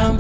Sienna's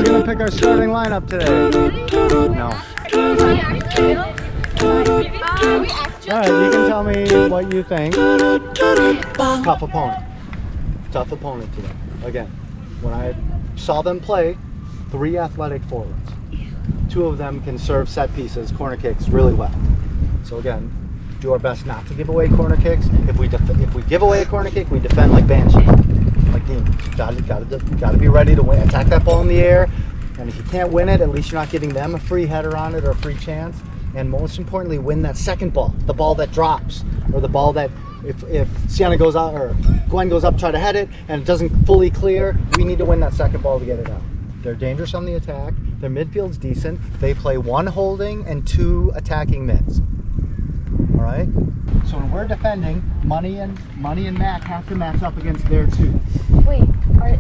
gonna pick our starting lineup today. No. Alright, you can tell me what you think. Tough opponent. Tough opponent today. Again, when I saw them play, 3 athletic forwards. 2 of them can serve set pieces, corner kicks really well. So again, do our best not to give away corner kicks. If we give away a corner kick, we defend like Banshee, like demons. Gotta be ready to win. Attack that ball in the air, and if you can't win it, at least you're not giving them a free header on it or a free chance. And most importantly, win that second ball, the ball that drops, or the ball that if Sienna goes out or Gwen goes up, try to head it, and it doesn't fully clear, we need to win that second ball to get it out. They're dangerous on the attack. Their midfield's decent. They play 1 holding and 2 attacking mids. All right. So when we're defending, Money and Mac have to match up against their 2. Wait,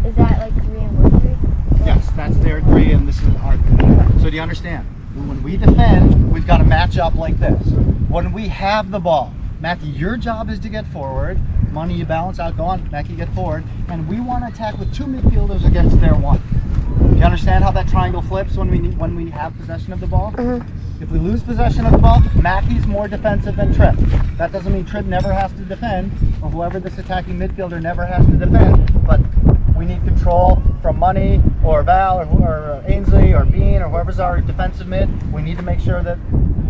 is that like 3 and 1 3? Yes, that's their 3 and this is our 3. So do you understand? When we defend, we've got to match up like this. When we have the ball, Mackie, your job is to get forward. Money, you balance out. Go on, Mackie, get forward. And we want to attack with 2 midfielders against their 1. You understand how that triangle flips when we have possession of the ball? If we lose possession of the ball, Mackie's more defensive than Tripp. That doesn't mean Tripp never has to defend, or whoever this attacking midfielder never has to defend, but we need control from Money or Val or Ainsley or Bean or whoever's our defensive mid. We need to make sure that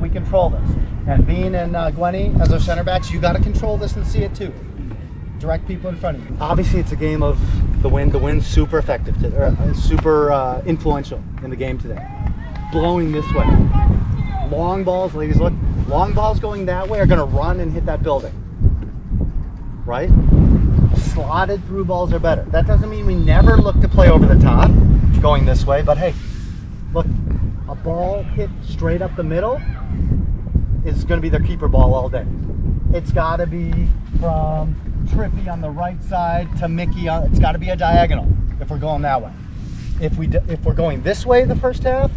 we control this. And Bean and Gwenny, as our center backs, you got to control this and see it too. Direct people in front of you. Obviously, it's a game of the wind. The wind's super effective, super influential in the game today. Blowing this way. Long balls, ladies, look. Long balls going that way are going to run and hit that building. Right? Slotted through balls are better. That doesn't mean we never look to play over the top, going this way, but hey, look, a ball hit straight up the middle is going to be their keeper ball all day. It's got to be from Trippy on the right side to Mickey on. It's got to be a diagonal if we're going that way. If we're going this way the first half,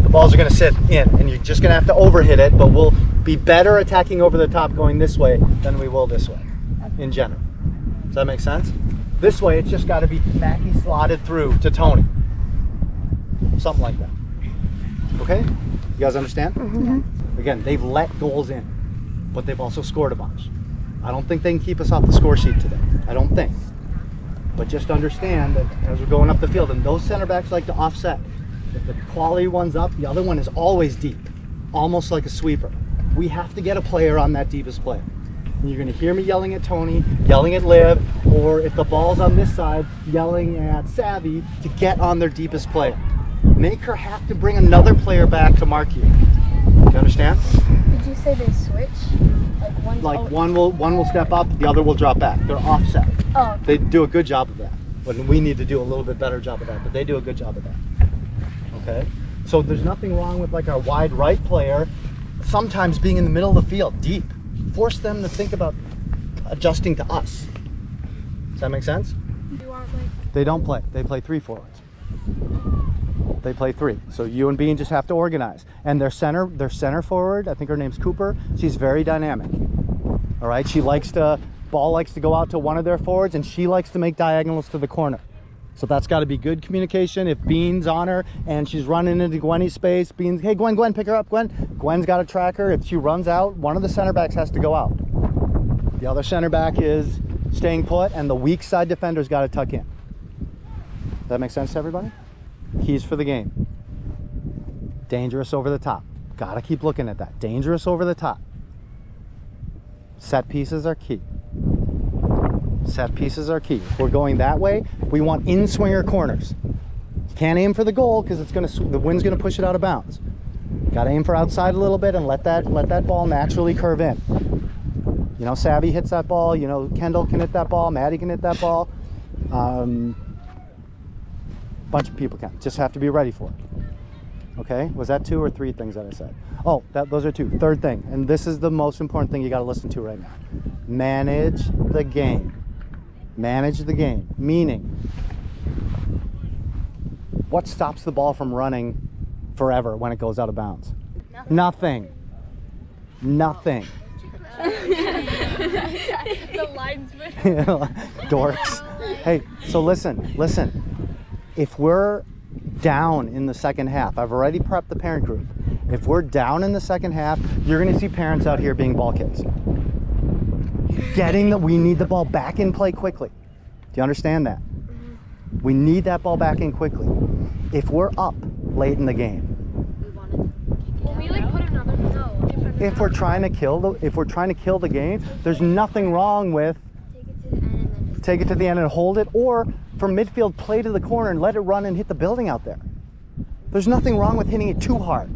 the balls are going to sit in, and you're just going to have to overhit it. But we'll be better attacking over the top going this way than we will this way, in general. Does that make sense? This way, it's just got to be Mackie slotted through to Tony, something like that. Okay, you guys understand? Again, they've let goals in, but they've also scored a bunch. I don't think they can keep us off the score sheet today. I don't think. But just understand that as we're going up the field, and those center backs like to offset. If the quality one's up, the other one is always deep, almost like a sweeper. We have to get a player on that deepest player. And you're going to hear me yelling at Tony, yelling at Liv, or if the ball's on this side, yelling at Savvy to get on their deepest player. Make her have to bring another player back to mark you. You understand? Did you say they switch? Like one will step up, the other will drop back. They're offset. Oh. They do a good job of that. But we need to do a little bit better job of that, but they do a good job of that. Okay? So there's nothing wrong with like our wide right player sometimes being in the middle of the field, deep. Force them to think about adjusting to us. Does that make sense? They don't play. They play 3 forwards. They play 3. So you and Bean just have to organize. And their center forward, I think her name's Cooper, she's very dynamic. All right, ball likes to go out to one of their forwards, and she likes to make diagonals to the corner. So that's got to be good communication. If Bean's on her and she's running into Gwenny's space, Bean's, hey Gwen, pick her up, Gwen. Gwen's got to track her. If she runs out, one of the center backs has to go out. The other center back is staying put, and the weak side defender's got to tuck in. Does that make sense to everybody? Keys for the game. Dangerous over the top. Got to keep looking at that. Dangerous over the top. Set pieces are key. Set pieces are key. If we're going that way, we want in-swinger corners. You can't aim for the goal because the wind's going to push it out of bounds. Got to aim for outside a little bit and let that ball naturally curve in. You know, Savvy hits that ball. You know, Kendall can hit that ball. Maddie can hit that ball. Bunch of people can. Just have to be ready for it. Okay? Was that 2 or 3 things that I said? Oh, those are 2. Third thing, and this is the most important thing you got to listen to right now. Manage the game. Manage the game. Meaning, what stops the ball from running forever when it goes out of bounds? Nothing. Nothing. The linesman. Dorks. Hey, so listen. If we're down in the second half, I've already prepped the parent group. If we're down in the second half, you're going to see parents out here being ball kids. We need the ball back in play quickly. Do you understand that? We need that ball back in quickly. If we're up late in the game, if we're trying to kill the game, there's nothing wrong with take it to the end and hold it, or from midfield, play to the corner and let it run and hit the building out there. There's nothing wrong with hitting it too hard.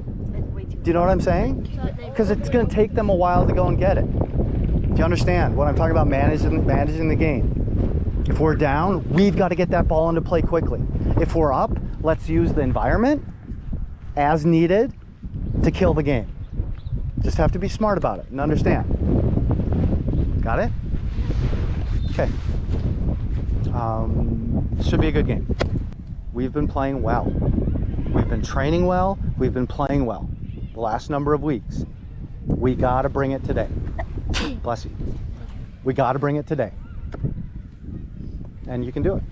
Do you know what I'm saying? Because it's going to take them a while to go and get it. Do you understand what I'm talking about? Managing the game. If we're down, we've got to get that ball into play quickly. If we're up, let's use the environment as needed to kill the game. Just have to be smart about it and understand. Got it? Okay. Should be a good game. We've been playing well. We've been training well. We've been playing well the last number of weeks. We got to bring it today. Bless you. We got to bring it today. And you can do it.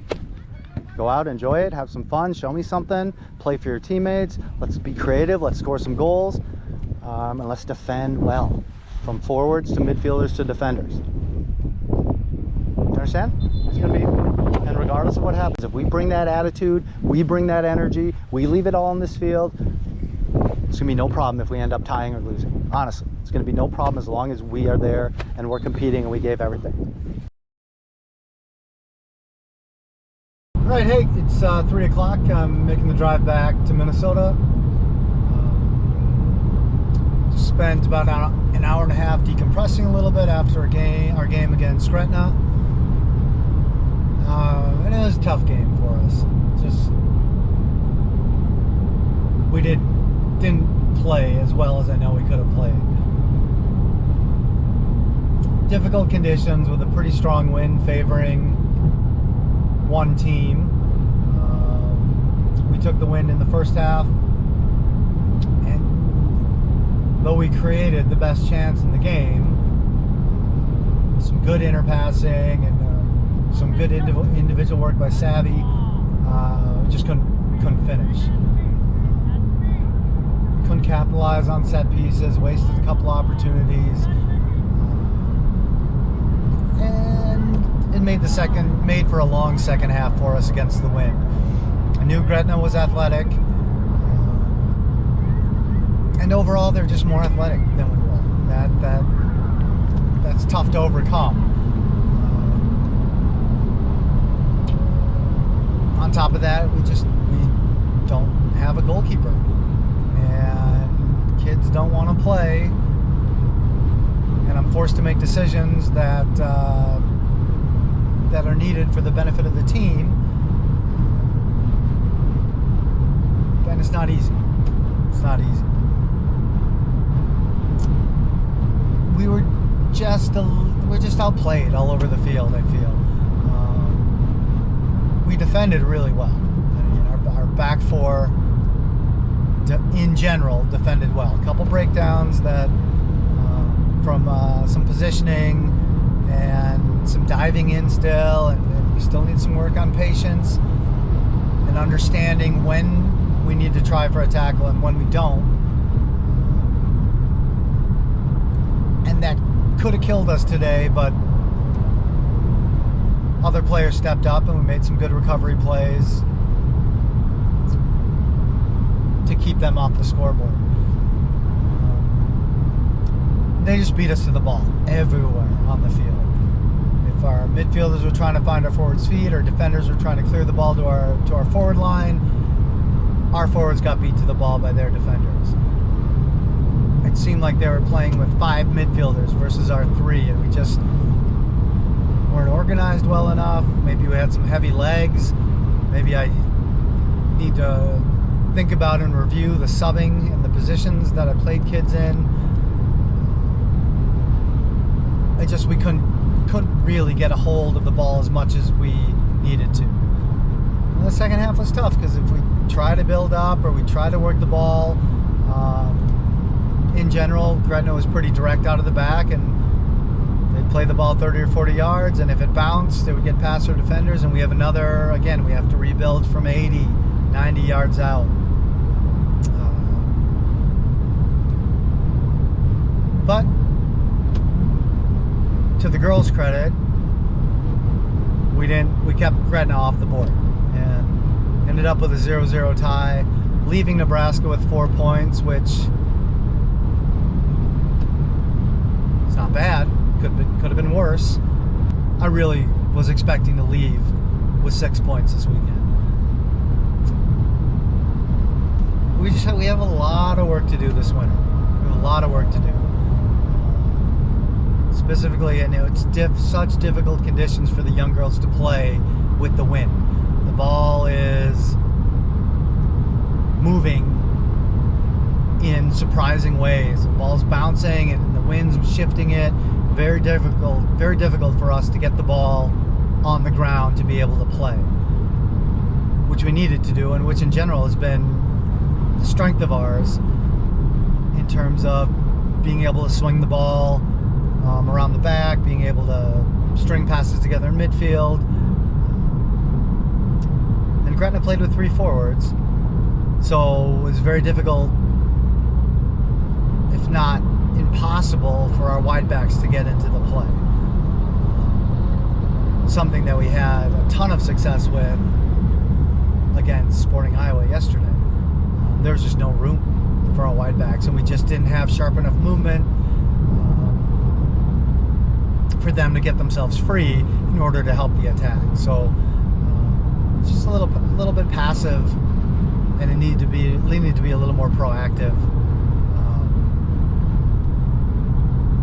Go out, enjoy it, have some fun, show me something, play for your teammates. Let's be creative. Let's score some goals. And let's defend well, from forwards to midfielders to defenders. You understand? It's going to be, and regardless of what happens, if we bring that attitude, we bring that energy, we leave it all on this field, it's going to be no problem if we end up tying or losing. Honestly, it's going to be no problem as long as we are there and we're competing and we gave everything. All right, hey, it's 3 o'clock. I'm making the drive back to Minnesota. Spent about an hour and a half decompressing a little bit after our game against Gretna. And it was a tough game for us. We didn't play as well as I know we could have played. Difficult conditions with a pretty strong wind favoring one team. We took the wind in the first half, and though we created the best chance in the game, some good interpassing and some good individual work by Savvy, we just couldn't finish. Couldn't capitalize on set pieces, wasted a couple opportunities, and it made for a long second half for us against the wind. I knew Gretna was athletic, and overall they're just more athletic than we were. That's tough to overcome. On top of that, we don't have a goalkeeper, and kids don't want to play, and I'm forced to make decisions that are needed for the benefit of the team, and it's not easy. It's not easy. We're just outplayed all over the field, I feel. We defended really well. I mean, our back four, in general, defended well. A couple breakdowns that from some positioning and some diving in still, and we still need some work on patience and understanding when we need to try for a tackle and when we don't. And that could have killed us today, but other players stepped up and we made some good recovery plays to keep them off the scoreboard. They just beat us to the ball everywhere on the field. If our midfielders were trying to find our forwards' feet, or defenders were trying to clear the ball to our forward line, our forwards got beat to the ball by their defenders. It seemed like they were playing with 5 midfielders versus our 3, and we just weren't organized well enough. Maybe we had some heavy legs. Maybe I need to think about and review the subbing and the positions that I played kids in. We couldn't really get a hold of the ball as much as we needed to. And the second half was tough because if we try to build up or we try to work the ball, in general, Gretna was pretty direct out of the back, and they'd play the ball 30 or 40 yards, and if it bounced, it would get past our defenders, and we have another, again, we have to rebuild from 80, 90 yards out. But to the girls' credit, we kept Gretna off the board and ended up with a 0-0 tie, leaving Nebraska with 4 points, which is not bad. Could have been worse. I really was expecting to leave with 6 points this weekend. We have a lot of work to do this winter. We have a lot of work to do. Specifically, I know it's such difficult conditions for the young girls to play with the wind. The ball is moving in surprising ways. The ball's bouncing and the wind's shifting it. Very difficult for us to get the ball on the ground to be able to play, which we needed to do, and which in general has been the strength of ours in terms of being able to swing the ball around the back, being able to string passes together in midfield. And Gretna played with 3 forwards, so it was very difficult, if not impossible, for our wide backs to get into the play. Something that we had a ton of success with against Sporting Iowa yesterday. There was just no room for our wide backs, and we just didn't have sharp enough movement for them to get themselves free in order to help the attack. So it's just a little bit passive, and it needed to be a little more proactive,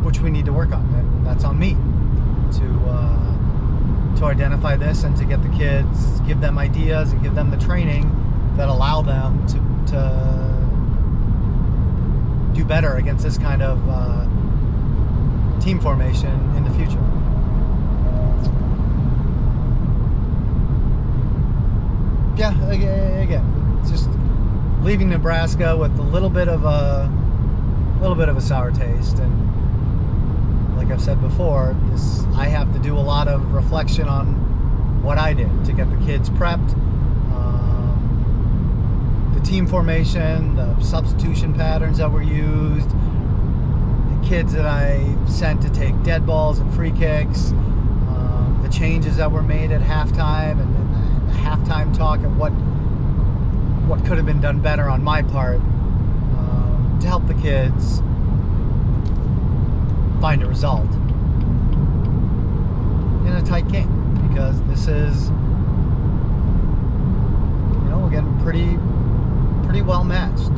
which we need to work on, and that's on me to identify this and to get the kids, give them ideas and give them the training that allow them to do better against this kind of team formation in the future. Yeah, again, it's just leaving Nebraska with a little bit of a sour taste, and like I've said before, I have to do a lot of reflection on what I did to get the kids prepped, the team formation, the substitution patterns that were used, the kids that I sent to take dead balls and free kicks, the changes that were made at halftime, and then the halftime talk and what could have been done better on my part to help the kids find a result in a tight game, because this is, again, pretty well matched.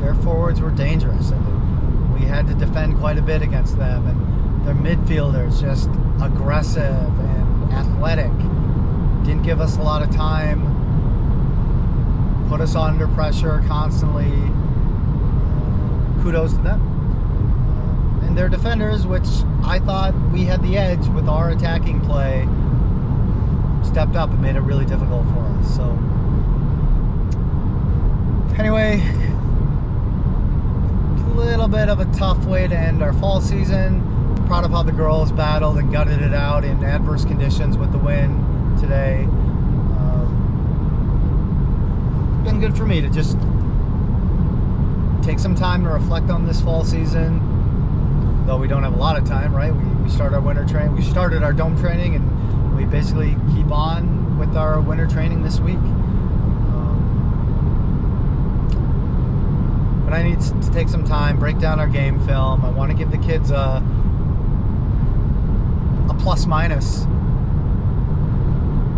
Their forwards were dangerous, and we had to defend quite a bit against them, and their midfielders just aggressive and athletic, didn't give us a lot of time, put us under pressure constantly. Kudos to them. And their defenders, which I thought we had the edge with our attacking play, stepped up and made it really difficult for us. So anyway, a little bit of a tough way to end our fall season. Proud of how the girls battled and gutted it out in adverse conditions with the wind today. Been good for me to just take some time to reflect on this fall season, though we don't have a lot of time, right? We start our winter training. We started our dome training, and we basically keep on with our winter training this week. But I need to take some time, break down our game film. I want to give the kids a plus-minus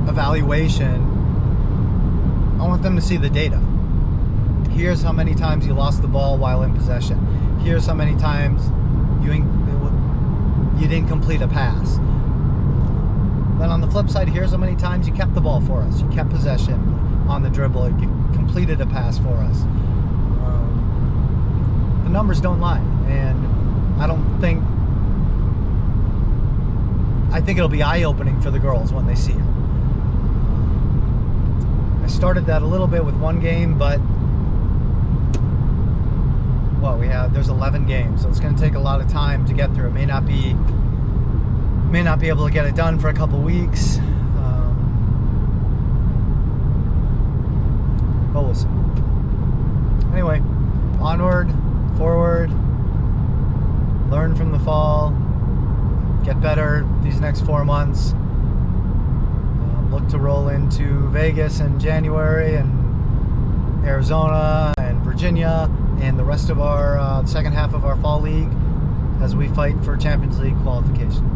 evaluation. I want them to see the data. Here's how many times you lost the ball while in possession. Here's how many times you didn't complete a pass. Then on the flip side, here's how many times you kept the ball for us. You kept possession on the dribble. You completed a pass for us. The numbers don't lie, and I don't think I think it'll be eye-opening for the girls when they see it. I started that a little bit with one game, but there's 11 games, so it's going to take a lot of time to get through. It may not be able to get it done for a couple weeks, but we'll see. Anyway, onward, forward, learn from the fall, get better these next 4 months. Look to roll into Vegas in January, and Arizona and Virginia, and the rest of our second half of our fall league as we fight for Champions League qualification.